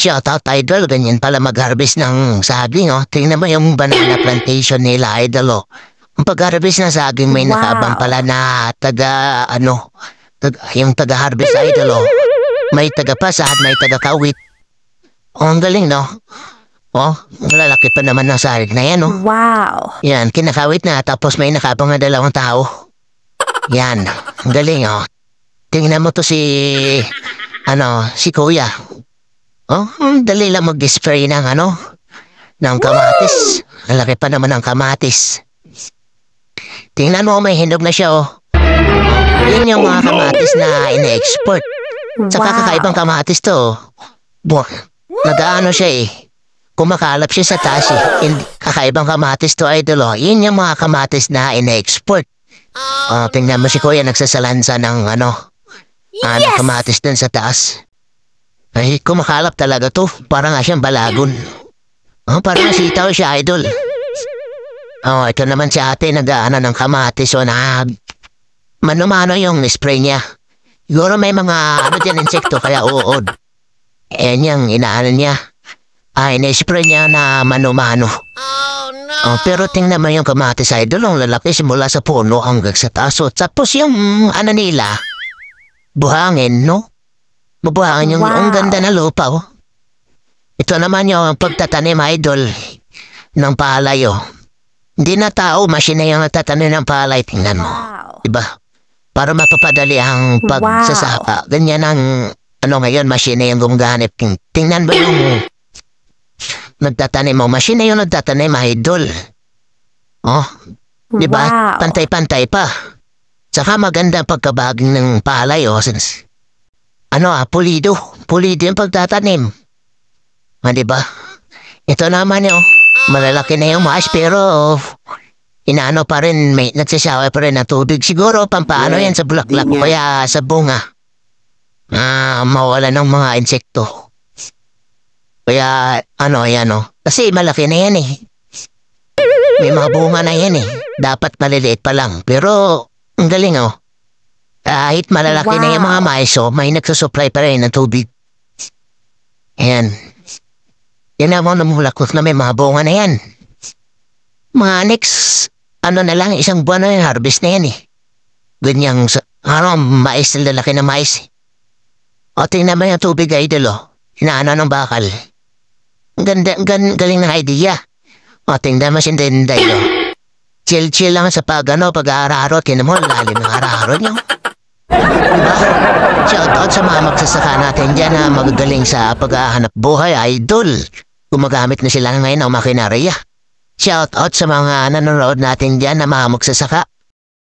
Shoutout idol, ganyan pala mag-harvest ng saging, oh. Tingnan mo yung banana plantation nila, idol, oh. Ang pag-harvest ng saging may nakaabang pala na yung taga-harvest, idol, oh. May taga-pasad, may taga-kawit. Oh, ang galing, no? Oh, malalaki pa naman ng saging na yan, oh. Wow. Yan, kinakawit na, tapos may nakaabang na 2 tao. Yan, ang galing, oh. Tingnan mo to si Kuya. Oh, dali lang mag-spray ng ng kamatis. Ang laki pa naman ng kamatis. Tingnan mo, may hinog na siya, oh. Yun yung mga kamatis na ine-export. Saka kakaibang kamatis to, oh. Nag-aano siya, eh. Kumakalap siya sa taas, eh. Kakaibang kamatis to, idol, oh. Yun yung mga kamatis na ine-export. Oh, tingnan mo si Kuya nagsasalansa ng kamatis dun sa taas. Ay, kumakalap talaga to. Parang nga siyang balagon. Oh, parang sitaw siya, idol. Oh, ito naman si ate nag-aano ng kamatis. O mano-mano yung spray niya. Siguro may mga dyan insekto kaya uod. Ayan yung inaano niya. Ina-spray niya na mano-mano. Oh, no. Oh, pero tingnan mo yung kamatis, idol. Ang lalaki simula sa puno hanggang sa taas. Tapos yung nila, buhangin, no? Mabuhangin yung ang ganda na lupa, oh. Ito naman yung pagtatanim, idol, ng palay, oh. Hindi na tao, machine yung nagtatanim ng palay. Tingnan mo. Diba? Para mapapadali ang pagsasaka. Ganyan ang, ngayon, machine yung gumaganip. Tingnan mo yung nagtatanim mo. Machine yung nagtatanim, idol. Oh. Diba? Pantay-pantay pa. Saka maganda pagkabaging ng palay, oh. Pulido. Pulido yung pagtatanim. Diba? Ito naman yung malalaki na yung mais pero inaano pa rin, may nagsasawa pa rin ng tubig. Siguro pampaano yan sa bulaklak o kaya sa bunga. Mawala ng mga insekto. Kaya yan, oh. Kasi malaki na yan, eh. May mga bunga na yan, eh. Dapat maliliit pa lang. Pero ang galing, oh. Kahit malalaki na yung mga mais, oh, may nagsusupply pa rin ng tubig. Ayan. Yan naman namulakot na may mga bunga na yan. Mga next, na lang, 1 buwan na yung harvest na yan, eh. Ganyang, mais na lalaki na mais. O, tingnan mo yung tubig, idol, oh. Inaano ng bakal. Galing na idea. O, tingnan mo si Denday, oh. Chill-chill lang sa pag-aararo. Tingnan mo, lalim ng araro niyo. Diba? Shoutout sa mga magsasaka natin dyan na magagaling sa paghahanap buhay, idol. Gumagamit na sila ngayon ng makinarya. Shoutout sa mga nanonood natin dyan na mga magsasaka.